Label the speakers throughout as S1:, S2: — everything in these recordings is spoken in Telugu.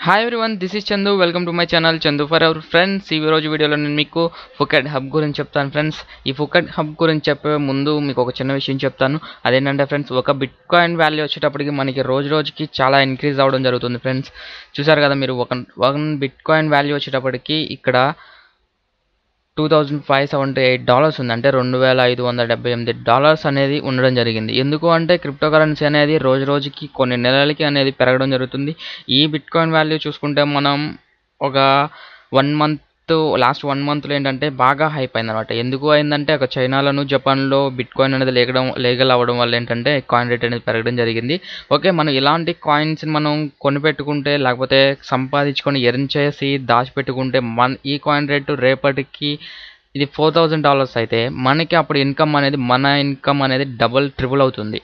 S1: Hi everyone, this is Chandu. Welcome to my channel Chandu for our friends. ఈ రోజు వీడియోలో నేను మీకు ఫుకెట్ హబ్ గురించి చెప్తాను ఫ్రెండ్స్. ఈ ఫుకెట్ హబ్ గురించి చెప్పే ముందు మీకు ఒక చిన్న విషయం చెప్తాను. అదేంటంటే ఫ్రెండ్స్, ఒక బిట్ కాయిన్ వాల్యూ వచ్చేటప్పటికి మనకి రోజుకి చాలా ఇంక్రీజ్ అవ్వడం జరుగుతుంది ఫ్రెండ్స్. చూసారు కదా మీరు, ఒక బిట్ కాయిన్ వాల్యూ వచ్చేటప్పటికి ఇక్కడ $2,578 ఉంది. అంటే $2,578 అనేది ఉండడం జరిగింది. ఎందుకు అంటే క్రిప్టో కరెన్సీ అనేది రోజుకి కొన్ని నెలలకి అనేది పెరగడం జరుగుతుంది. ఈ బిట్ కాయిన్ వాల్యూ చూసుకుంటే మనం ఒక 1 మంత్ లాస్ట్ 1 మంత్లో ఏంటంటే బాగా హైప్ అయింది అనమాట. ఎందుకు అయిందంటే ఒక చైనాలోను జపాన్లో బిట్ కాయిన్ అనేది లీగల్ అవ్వడం వల్ల ఏంటంటే కాయిన్ రేట్ అనేది పెరగడం జరిగింది. ఓకే, మనం ఇలాంటి కాయిన్స్ని మనం కొనిపెట్టుకుంటే లేకపోతే సంపాదించుకొని ఎర్న్ చేసి దాచిపెట్టుకుంటే ఈ కాయిన్ రేటు రేపటికి ఇది $4,000 అయితే మనకి అప్పుడు మన ఇన్కమ్ అనేది డబుల్ ట్రిపుల్ అవుతుంది.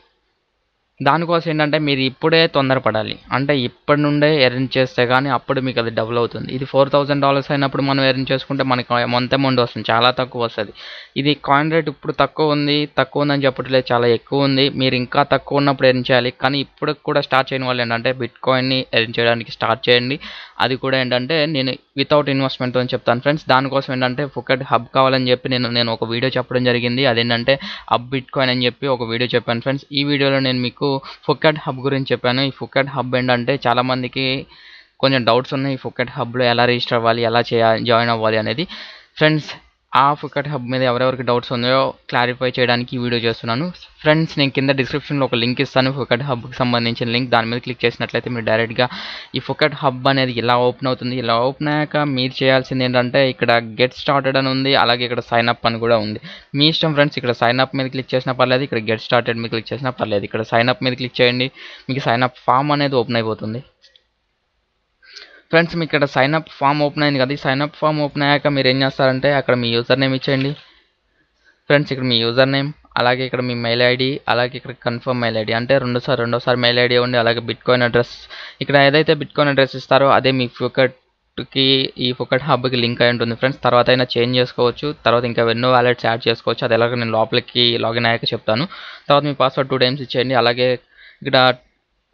S1: దానికోసం ఏంటంటే మీరు ఇప్పుడే తొందరపడాలి. అంటే ఇప్పటి నుండే ఎర్న్ చేస్తే కానీ అప్పుడు మీకు అది డబుల్ అవుతుంది. ఇది $4,000 అయినప్పుడు మనం ఎర్న్ చేసుకుంటే మనకి ఎంత అమౌంట్ వస్తుంది, చాలా తక్కువ వస్తుంది. ఇది కాయిన్ రేట్ ఇప్పుడు తక్కువ ఉందని చెప్పట్లేదు, చాలా ఎక్కువ ఉంది. మీరు ఇంకా తక్కువ ఉన్నప్పుడు ఎర్న్ చేయాలి. కానీ ఇప్పుడు కూడా స్టార్ట్ చేయని వాళ్ళు ఏంటంటే బిట్ కాయిన్ని ఎర్న్ చేయడానికి స్టార్ట్ చేయండి. అది కూడా ఏంటంటే నేను వితౌట్ ఇన్వెస్ట్మెంట్ అని చెప్తాను ఫ్రెండ్స్. దానికోసం ఏంటంటే ఫుకెట్ హబ్ కావాలని చెప్పి నేను ఒక వీడియో చెప్పడం జరిగింది. అదేంటంటే హబ్ బిట్ కాయిన్ అని చెప్పి ఒక వీడియో చెప్పాను ఫ్రెండ్స్. ఈ వీడియోలో నేను మీకు ఫుకెట్ హబ్ గురించి చెప్పాను. ఈ ఫుకెట్ హబ్ ఏంటంటే చాలామందికి కొంచెం డౌట్స్ ఉన్నాయి. ఈ ఫుకెట్ హబ్లో ఎలా రిజిస్టర్ అవ్వాలి, ఎలా జాయిన్ అవ్వాలి అనేది ఫ్రెండ్స్. ఆ ఫుకెట్ హబ్ మీద ఎవరెవరికి డౌట్స్ ఉన్నాయో క్లారిఫై చేయడానికి ఈ వీడియో చేస్తున్నాను ఫ్రెండ్స్. నేను కింద డిస్క్రిప్షన్లో ఒక లింక్ ఇస్తాను, ఫుకెట్ హబ్కి సంబంధించిన లింక్. దాని మీద క్లిక్ చేసినట్లయితే మీరు డైరెక్ట్గా ఈ ఫుకెట్ హబ్ అనేది ఇలా ఓపెన్ అవుతుంది. ఇలా ఓపెన్ అయ్యాక మీరు చేయాల్సింది ఏంటంటే ఇక్కడ గెట్ స్టార్టెడ్ అని ఉంది, అలాగే ఇక్కడ సైన్ అప్ అని కూడా ఉంది. మీ ఇష్టం ఫ్రెండ్స్. ఇక్కడ సైన్ అప్ మీద క్లిక్ చేసినా పర్లేదు, ఇక్కడ గెట్ స్టార్టెడ్ మీద క్లిక్ చేసినా పర్లేదు. ఇక్కడ సైన్ అప్ మీద క్లిక్ చేయండి, మీకు సైన్ అప్ ఫామ్ అనేది ఓపెన్ అయిపోతుంది ఫ్రెండ్స్. మీకు ఇక్కడ సైన్ అప్ ఫామ్ ఓపెన్ అయింది కదా. ఈ సైన్ అప్ ఫామ్ ఓపెన్ అయ్యాక మీరు ఏం చేస్తారంటే అక్కడ మీ యూజర్ నేమ్ ఇచ్చేయండి ఫ్రెండ్స్. ఇక్కడ మీ యూజర్ నేమ్, అలాగే ఇక్కడ మీ మెయిల్ ఐడి, అలాగే ఇక్కడ కన్ఫర్మ్ మెయిల్ ఐడి, అంటే రెండోసారి మెయిల్ ఐడి ఇవ్వండి. అలాగే బిట్ కాయిన్ అడ్రస్, ఇక్కడ ఏదైతే బిట్ కాయిన్ అడ్రస్ ఇస్తారో అదే మీ ఈ ఫుకెట్ హబ్కి లింక్ అయి ఉంటుంది ఫ్రెండ్స్. తర్వాత అయినా చేంజ్ చేసుకోవచ్చు, తర్వాత ఇంకా ఎన్నో వ్యాలెట్స్ యాడ్ చేసుకోవచ్చు. అది ఎలాగో నేను లోపలికి లాగిన్ అయ్యాక చెప్తాను. తర్వాత మీ పాస్వర్డ్ 2 times ఇచ్చేయండి. అలాగే ఇక్కడ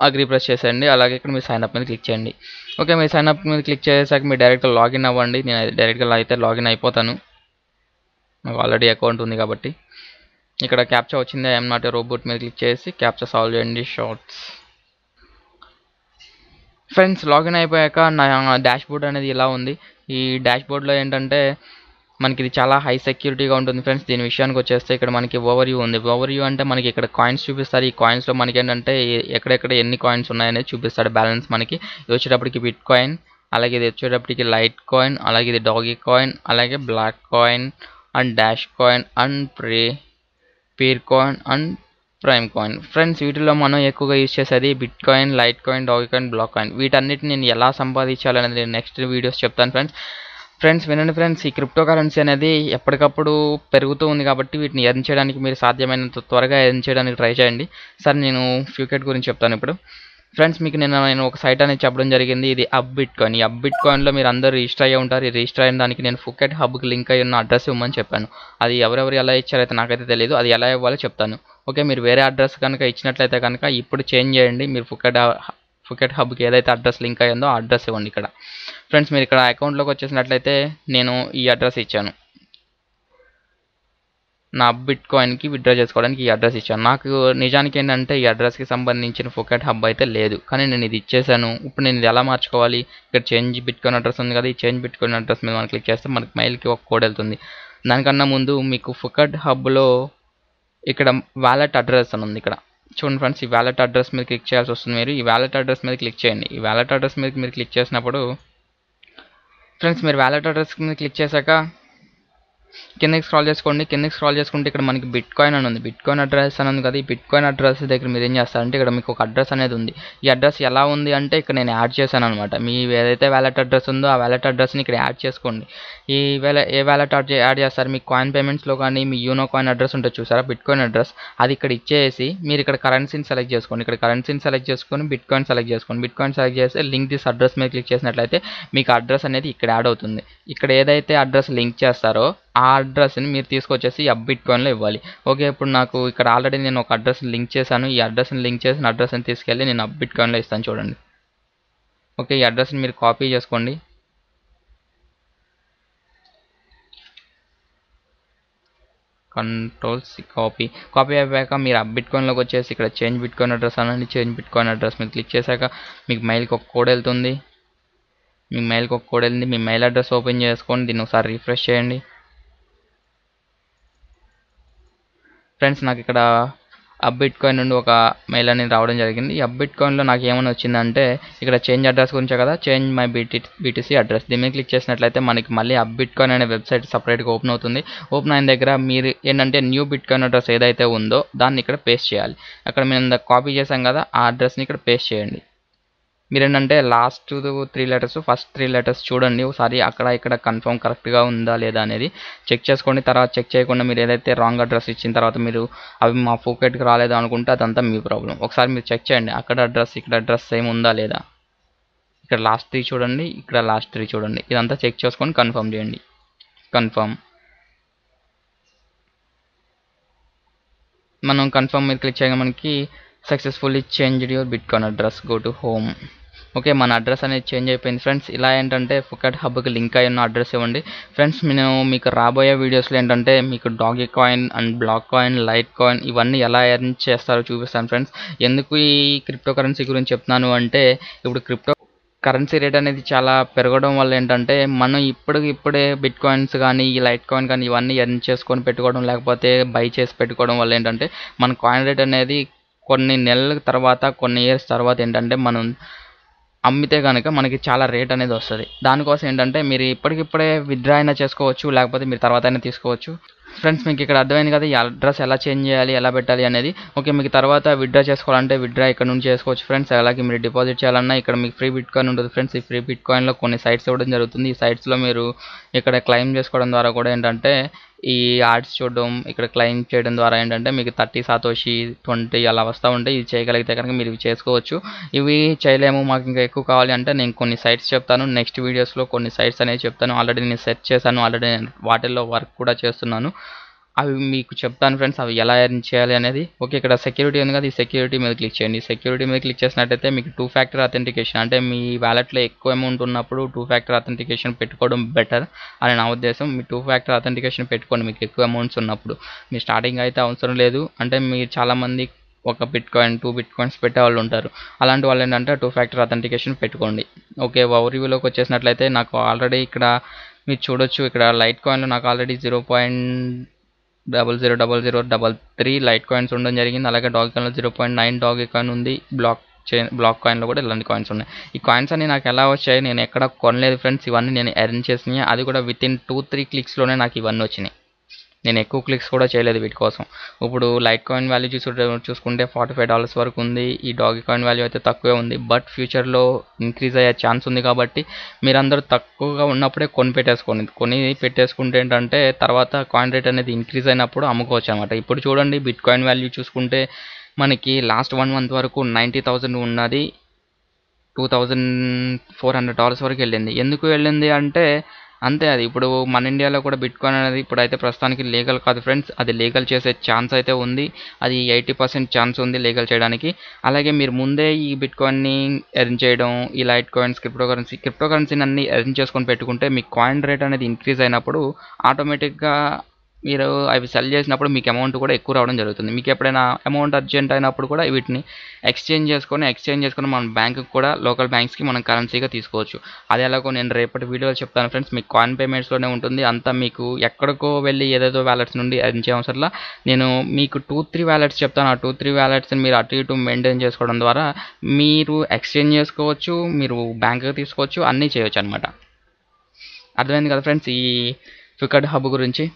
S1: అగ్రీ ప్రెస్ చేసేయండి. అలాగే ఇక్కడ మీరు సైన్ అప్ మీద క్లిక్ చేయండి. ఓకే, మీరు సైన్ అప్ మీద క్లిక్ చేసాక మీరు డైరెక్ట్గా లాగిన్ అవ్వండి. నేను డైరెక్ట్గా అయితే లాగిన్ అయిపోతాను, నాకు ఆల్రెడీ అకౌంట్ ఉంది కాబట్టి. ఇక్కడ క్యాప్చా వచ్చింది, ఐఎమ్ నాట్ ఏ రోబోట్ మీద క్లిక్ చేసి క్యాప్చా సాల్వ్ చేయండి. షార్ట్స్ ఫ్రెండ్స్, లాగిన్ అయిపోయాక నా డాష్ బోర్డ్ అనేది ఇలా ఉంది. ఈ డాష్ బోర్డ్లో ఏంటంటే మనకి ఇది చాలా హై సెక్యూరిటీగా ఉంటుంది ఫ్రెండ్స్. దీని విషయానికి వచ్చేస్తే ఇక్కడ మనకి ఓవర్ వ్యూ ఉంది. ఓవర్ వ్యూ అంటే మనకి ఇక్కడ కాయిన్స్ చూపిస్తారు. ఈ కాయిన్స్లో మనకి ఏంటంటే ఎక్కడెక్కడ ఎన్ని కాయిన్స్ ఉన్నాయనేది చూపిస్తాడు బ్యాలెన్స్ మనకి. ఇది వచ్చేటప్పటికి బిట్ కాయిన్, అలాగే ఇది వచ్చేటప్పటికి లైట్ కాయిన్, అలాగే ఇది డాగీ కాయిన్, అలాగే Blackcoin and dash coin and Peercoin and Primecoin friends. వీటిలో మనం ఎక్కువగా యూజ్ చేసేది Bitcoin, Litecoin, Dogecoin, Blackcoin. వీటన్నిటిని నేను ఎలా సంపాదించాలనేది నెక్స్ట్ వీడియోస్ చెప్తాను ఫ్రెండ్స్. వినండి ఫ్రెండ్స్, ఈ క్రిప్టో కరెన్సీ అనేది ఎప్పటికప్పుడు పెరుగుతూ ఉంది కాబట్టి వీటిని ఎర్న్ చేయడానికి మీరు సాధ్యమైనంత త్వరగా ఎర్న్ చేయడానికి ట్రై చేయండి. సరే, నేను ఫుకెట్ గురించి చెప్తాను ఇప్పుడు ఫ్రెండ్స్. మీకు నేను ఒక సైట్ అనేది చెప్పడం జరిగింది, ఇది హబ్ బిట్ కాయిన్. ఈ హబ్ బిట్ కాయిన్లో మీరు అందరూ రిజిస్టర్ అయ్యి ఉంటారు. ఈ రిజిస్టర్ అయిన దానికి నేను ఫుకెట్ హబ్కి లింక్ అయ్యి ఉన్న అడ్రస్ ఇవ్వమని చెప్పాను. అది ఎవరెవరు ఎలా ఇచ్చారైతే నాకైతే తెలియదు, అది ఎలా ఇవ్వాలో చెప్తాను. ఓకే, మీరు వేరే అడ్రస్ కనుక ఇచ్చినట్లయితే కనుక ఇప్పుడు చేంజ్ చేయండి. మీరు ఫుకెట్ హబ్కి ఏదైతే అడ్రస్ లింక్ అయ్యిందో ఆ అడ్రస్ ఇవ్వండి. ఇక్కడ ఫ్రెండ్స్ మీరు ఇక్కడ అకౌంట్లోకి వచ్చేసినట్లయితే నేను ఈ అడ్రస్ ఇచ్చాను, నా బిట్ కాయిన్కి విత్డ్రా చేసుకోవడానికి ఈ అడ్రస్ ఇచ్చాను. నాకు నిజానికి ఏంటంటే ఈ అడ్రస్కి సంబంధించిన ఫుకెట్ హబ్ అయితే లేదు, కానీ నేను ఇది ఇచ్చేసాను. ఇప్పుడు నేను ఇది ఎలా మార్చుకోవాలి? ఇక్కడ చేంజ్ బిట్ కాయిన్ అడ్రస్ ఉంది కదా, ఈ చేంజ్ బిట్ కాయిన్ అడ్రస్ మీద మనం క్లిక్ చేస్తే మనకి మెయిల్కి ఒక కోడ్ వెళ్తుంది. దానికన్నా ముందు మీకు ఫుకెట్ హబ్లో ఇక్కడ వ్యాలెట్ అడ్రస్ అని ఉంది. ఇక్కడ చూడండి ఫ్రెండ్స్, ఈ వ్యాలెట్ అడ్రస్ మీద క్లిక్ చేయాల్సి వస్తుంది. మీరు ఈ వ్యాలెట్ అడ్రస్ మీద క్లిక్ చేయండి. ఈ వ్యాలెట్ అడ్రస్ మీద మీరు క్లిక్ చేసినప్పుడు ఫ్రెండ్స్ మీరు వ్యాలెట్ అడ్రస్ మీద క్లిక్ చేశాక కిందకి స్క్రాల్ చేసుకోండి. కిందకి స్క్రాల్ చేసుకుంటే ఇక్కడ మనకి బిట్ కాయిన్ అని ఉంది, బిట్ కాయిన్ అడ్రస్ అని ఉంది కదా. ఈ బిట్ కాయిన్ అడ్రస్ దగ్గర మీరు ఏం చేస్తారంటే ఇక్కడ మీకు ఒక అడ్రస్ అనేది ఉంది. ఈ అడ్రస్ ఎలా ఉంది అంటే ఇక్కడ నేను యాడ్ చేశాను అనమాట. మీ ఏదైతే వ్యాలెట్ అడ్రస్ ఉందో ఆ వ్యాలెట్ అడ్రస్ని ఇక్కడ యాడ్ చేసుకోండి. ఏ వ్యాలెట్ యాడ్ చేస్తారు? మీ కాయిన్ పేమెంట్స్లో కానీ మీ యూనో కాయిన్ అడ్రస్ ఉంటుంది చూసారా, బిట్ కాయిన్ అడ్రస్, అది ఇక్కడ ఇచ్చేసి మీరు ఇక్కడ కరెన్సీని సెలెక్ట్ చేసుకోండి. ఇక్కడ కరెన్సీని సెలెక్ట్ చేసుకొని బిట్ కాయిన్ సెలెక్ట్ చేసుకోండి. బిట్ కాయిన్ సెలెక్ట్ చేస్తే లింక్ దిస్ అడ్రస్ మీద క్లిక్ చేసినట్లయితే మీకు అడ్రస్ అనేది ఇక్కడ యాడ్ అవుతుంది. ఇక్కడ ఏదైతే అడ్రస్ లింక్ చేస్తారో ఆ అడ్రస్ని మీరు తీసుకొచ్చేసి హబ్ బిట్ కాయిన్లో ఇవ్వాలి. ఓకే, ఇప్పుడు నాకు ఇక్కడ ఆల్రెడీ నేను ఒక అడ్రస్ని లింక్ చేశాను. ఈ అడ్రస్ని లింక్ చేసిన అడ్రస్ని తీసుకెళ్ళి నేను హబ్ బిట్ కాయిన్లో ఇస్తాను చూడండి. ఓకే, ఈ అడ్రస్ని మీరు కాపీ చేసుకోండి. కంట్రోల్ కాపీ అయిపోయాక మీరు బిట్కాయిన్లోకి వచ్చేసి ఇక్కడ చేంజ్ బిట్కాయిన్ అడ్రస్ అనండి. చేంజ్ బిట్కాయిన్ అడ్రస్ మీరు క్లిక్ చేశాక మీకు మెయిల్కి ఒక కోడ్ వెళ్తుంది. మీ మెయిల్ అడ్రస్ ఓపెన్ చేసుకొని దీన్ని ఒకసారి రిఫ్రెష్ చేయండి. ఫ్రెండ్స్, నాకు ఇక్కడ బిట్కాయిన్ నుండి ఒక మెయిల్ అనేది రావడం జరిగింది. ఈ బిట్కాయిన్లో నాకు ఏమైనా వచ్చిందంటే ఇక్కడ చేంజ్ అడ్రస్ గురించే కదా, చేంజ్ మై బీటీసీ అడ్రస్. దీని మీద క్లిక్ చేసినట్లయితే మనకి మళ్ళీ బిట్కాయిన్ అనే వెబ్సైట్ సపరేట్గా ఓపెన్ అవుతుంది. ఓపెన్ అయిన దగ్గర మీరు ఏంటంటే న్యూ బిట్కాయిన్ అడ్రస్ ఏదైతే ఉందో దాన్ని ఇక్కడ పేస్ట్ చేయాలి. అక్కడ మేము కాపీ చేసాం కదా, ఆ అడ్రస్ని ఇక్కడ పేస్ట్ చేయండి. మీరేంటంటే లాస్ట్ 3 లెటర్స్, ఫస్ట్ 3 లెటర్స్ చూడండి ఒకసారి, అక్కడ ఇక్కడ కన్ఫర్మ్ కరెక్ట్గా ఉందా లేదా అనేది చెక్ చేసుకోండి. తర్వాత చెక్ చేయకుండా మీరు ఏదైతే రాంగ్ అడ్రస్ ఇచ్చిన తర్వాత మీరు అవి మా ఫోకెట్కి రాలేదు అనుకుంటే అదంతా మీ ప్రాబ్లం. ఒకసారి మీరు చెక్ చేయండి అక్కడ అడ్రస్ ఇక్కడ అడ్రస్ సేమ్ ఉందా లేదా. ఇక్కడ లాస్ట్ 3 చూడండి, ఇక్కడ లాస్ట్ 3 చూడండి. ఇదంతా చెక్ చేసుకొని కన్ఫర్మ్ చేయండి. మనం కన్ఫర్మ్ మీద క్లిక్ చేయగా మనకి successfully changed your bitcoin address, go to home. Okay, మన అడ్రస్ అనేది చేంజ్ అయిపోయింది ఫ్రెండ్స్. ఇలా ఏంటంటే ఫుకెట్ హబ్కి లింక్ అయి ఉన్న అడ్రస్ ఇవ్వండి ఫ్రెండ్స్. నేను మీకు రాబోయే వీడియోస్లో ఏంటంటే మీకు Dogecoin and Blackcoin, Litecoin ఇవన్నీ ఎలా ఎర్న్ చేస్తారో చూపిస్తాను ఫ్రెండ్స్. ఎందుకు ఈ క్రిప్టో కరెన్సీ గురించి చెప్తున్నాను అంటే ఇప్పుడు క్రిప్టో కరెన్సీ రేట్ అనేది చాలా పెరగడం వల్ల ఏంటంటే మనం ఇప్పుడే బిట్ కాయిన్స్ కానీ ఈ లైట్ కాయిన్ కానీ ఇవన్నీ ఎర్న్ చేసుకొని పెట్టుకోవడం లేకపోతే బై చేసి పెట్టుకోవడం వల్ల ఏంటంటే మన కాయిన్ రేట్ అనేది కొన్ని నెలల తర్వాత కొన్ని ఇయర్స్ తర్వాత ఏంటంటే మనం అమ్మితే కనుక మనకి చాలా రేట్ అనేది వస్తుంది. దానికోసం ఏంటంటే మీరు ఇప్పటికిప్పుడే విత్డ్రా అయినా చేసుకోవచ్చు, లేకపోతే మీరు తర్వాత అయినా తీసుకోవచ్చు. ఫ్రెండ్స్, మీకు ఇక్కడ అర్థమైంది కదా ఈ అడ్రస్ ఎలా చేంజ్ చేయాలి, ఎలా పెట్టాలి అనేది. ఓకే, మీకు తర్వాత విత్డ్రా చేసుకోవాలంటే విత్డ్రా ఇక్కడ నుంచి చేసుకోవచ్చు ఫ్రెండ్స్. అలాగే మీరు డిపాజిట్ చేయాలన్నా ఇక్కడ మీకు ఫ్రీ బిట్ కాయిన్ ఉంటుంది ఫ్రెండ్స్. ఈ ఫ్రీ బిట్ కాయిన్లో కొన్ని సైట్స్ ఇవ్వడం జరుగుతుంది. ఈ సైట్స్లో మీరు ఇక్కడ క్లెయిమ్ చేసుకోవడం ద్వారా కూడా ఏంటంటే ఈ యాడ్స్ చూడడం, ఇక్కడ క్లెయిమ్ చేయడం ద్వారా ఏంటంటే మీకు 30 సాతోషి 20 అలా వస్తూ ఉంటాయి. ఇది చేయగలిగితే కనుక మీరు ఇవి చేసుకోవచ్చు. ఇవి చేయలేము మాకు ఇంకా ఎక్కువ కావాలి అంటే నేను కొన్ని సైట్స్ చెప్తాను. నెక్స్ట్ వీడియోస్లో కొన్ని సైట్స్ అనేవి చెప్తాను. ఆల్రెడీ నేను సెర్చ్ చేశాను, ఆల్రెడీ నేను వాటిల్లో వర్క్ కూడా చేస్తున్నాను. అవి మీకు చెప్తాను ఫ్రెండ్స్, అవి ఎలా ఎర్న్ చేయాలి అనేది. ఓకే, ఇక్కడ సెక్యూరిటీ ఉంది కదా, ఈ సెక్యూరిటీ మీద క్లిక్ చేయండి. సెక్యూరిటీ మీద క్లిక్ చేసినట్టయితే మీకు 2 ఫ్యాక్టర్ అథెంటికేషన్ అంటే మీ వ్యాలెట్లో ఎక్కువ అమౌంట్ ఉన్నప్పుడు 2 ఫ్యాక్టర్ అథెంటికేషన్ పెట్టుకోవడం బెటర్ అని నా ఉద్దేశం. మీ 2 ఫ్యాక్టర్ అథెంటికేషన్ పెట్టుకోండి మీకు ఎక్కువ అమౌంట్స్ ఉన్నప్పుడు. మీ స్టార్టింగ్ అయితే అవసరం లేదు, అంటే మీరు చాలామంది ఒక బిట్ కాయిన్ 2 బిట్ కాయిన్స్ పెట్టే వాళ్ళు ఉంటారు. అలాంటి వాళ్ళు ఏంటంటే 2 ఫ్యాక్టర్ అథెంటికేషన్ పెట్టుకోండి. ఓకే, ఓవర్వ్యూలోకి వచ్చేసినట్లయితే నాకు ఆల్రెడీ ఇక్కడ మీరు చూడొచ్చు, ఇక్కడ లైట్ కాయిన్లో నాకు ఆల్రెడీ 0.000033 లైట్ కాయిన్స్ ఉండడం జరిగింది. అలాగే డాగ్ కాయిన్లో 0.9 డాగ్ కాయిన్ ఉంది. బ్లాక్ కాయిన్లో కూడా ఇలాంటి కాయిన్స్ ఉన్నాయి. ఈ కాయిన్స్ అన్ని నాకు ఎలా వచ్చాయి, నేను ఎక్కడ కొనలేదు ఫ్రెండ్స్. ఇవన్నీ నేను ఎర్న్ చేసినాయి, అది కూడా వితిన్ 2-3 క్లిక్స్లోనే నాకు ఇవన్నీ వచ్చినాయి. నేను ఎక్కువ క్లిక్స్ కూడా చేయలేదు వీటి కోసం. ఇప్పుడు లైట్ కాయిన్ వాల్యూ చూసుకుంటే $45 వరకు ఉంది. ఈ డాగ్ కాయిన్ వాల్యూ అయితే తక్కువే ఉంది, బట్ ఫ్యూచర్లో ఇంక్రీజ్ అయ్యే ఛాన్స్ ఉంది. కాబట్టి మీరందరూ తక్కువగా ఉన్నప్పుడే కొని పెట్టేసుకుంటే ఏంటంటే తర్వాత కాయిన్ రేట్ అనేది ఇంక్రీజ్ అయినప్పుడు అమ్ముకోవచ్చు అనమాట. ఇప్పుడు చూడండి బిట్ కాయిన్ వాల్యూ చూసుకుంటే మనకి లాస్ట్ 1 మంత్ వరకు 90,000 ఉన్నది, $2,400 వరకు వెళ్ళింది. ఎందుకు వెళ్ళింది అంటే అంతే, అది ఇప్పుడు మన ఇండియాలో కూడా బిట్ కాయిన్ అనేది ఇప్పుడైతే ప్రస్తుతానికి లీగల్ కాదు ఫ్రెండ్స్. అది లీగల్ చేసే ఛాన్స్ అయితే ఉంది, అది 80% ఛాన్స్ ఉంది లీగల్ చేయడానికి. అలాగే మీరు ముందే ఈ బిట్ కాయిన్ని ఎర్న్ చేయడం, ఈ లైట్ కాయిన్స్ క్రిప్టో కరెన్సీని అన్ని ఎర్న్ చేసుకొని పెట్టుకుంటే మీ కాయిన్ రేట్ అనేది ఇంక్రీజ్ అయినప్పుడు ఆటోమేటిక్గా మీరు అవి సెల్ చేసినప్పుడు మీకు అమౌంట్ కూడా ఎక్కువ రావడం జరుగుతుంది. మీకు ఎప్పుడైనా అమౌంట్ అర్జెంట్ అయినప్పుడు కూడా వీటిని ఎక్స్చేంజ్ చేసుకొని మన బ్యాంకుకి కూడా లోకల్ బ్యాంక్స్కి మనం కరెన్సీగా తీసుకోవచ్చు. అది ఎలాగో నేను రేపటి వీడియోలో చెప్తాను ఫ్రెండ్స్. మీకు కాయిన్ పేమెంట్స్లోనే ఉంటుంది అంతా. మీకు ఎక్కడికో వెళ్ళి ఏదేదో వ్యాలెట్స్ నుండి ఎర్న్ చేయవసరంలా. నేను మీకు 2-3 వ్యాలెట్స్ చెప్తాను. ఆ 2-3 వ్యాలెట్స్ని మీరు అటు ఇటు మెయింటైన్ చేసుకోవడం ద్వారా మీరు ఎక్స్చేంజ్ చేసుకోవచ్చు, మీరు బ్యాంకుకి తీసుకోవచ్చు, అన్నీ చేయొచ్చు అనమాట. అర్థమైంది కదా ఫ్రెండ్స్ ఈ ఫుకెట్ హబ్ గురించి.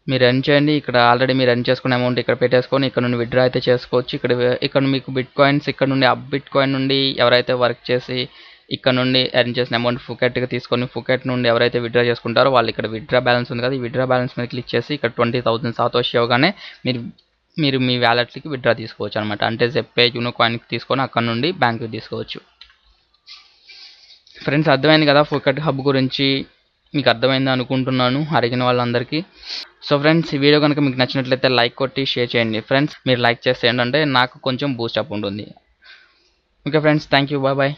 S1: మీరు ఎర్న్ చేయండి. ఇక్కడ ఆల్రెడీ మీరు ఎర్న్ చేసుకునే అమౌంట్ ఇక్కడ పెట్టేసుకొని ఇక్కడ నుండి విత్డ్రా అయితే చేసుకోవచ్చు. ఇక్కడ మీకు బిట్ కాయిన్స్ ఇక్కడ నుండి బిట్ కాయిన్ నుండి ఎవరైతే వర్క్ చేసి ఇక్కడ నుండి ఎర్న్ చేసిన అమౌంట్ ఫుకెట్గా తీసుకొని ఫుకెట్ నుండి ఎవరైతే విత్డ్రా చేసుకుంటారో వాళ్ళు ఇక్కడ విత్డ్రా బ్యాలెన్స్ ఉంది కదా, ఈ విత్డ్రా బ్యాలెన్స్ మీద క్లిక్ చేసి ఇక్కడ 20,000 సాతోషి ఇవ్వగానే మీరు మీ వ్యాలెట్కి విత్డ్రా తీసుకోవచ్చు అనమాట. అంటే జెప్పే యూనో కాయిన్కి తీసుకొని అక్కడ నుండి బ్యాంకుకి తీసుకోవచ్చు. ఫ్రెండ్స్, అర్థమైంది కదా ఫుకెట్ హబ్ గురించి. మీకు అర్థమైంది అనుకుంటున్నాను అడిగిన వాళ్ళందరికీ. సో ఫ్రెండ్స్, ఈ వీడియో కనుక మీకు నచ్చినట్లయితే లైక్ కొట్టి షేర్ చేయండి ఫ్రెండ్స్. మీరు లైక్ చేస్తే ఏంటంటే నాకు కొంచెం బూస్టప్ ఉంటుంది. Okay friends, thank you, bye bye.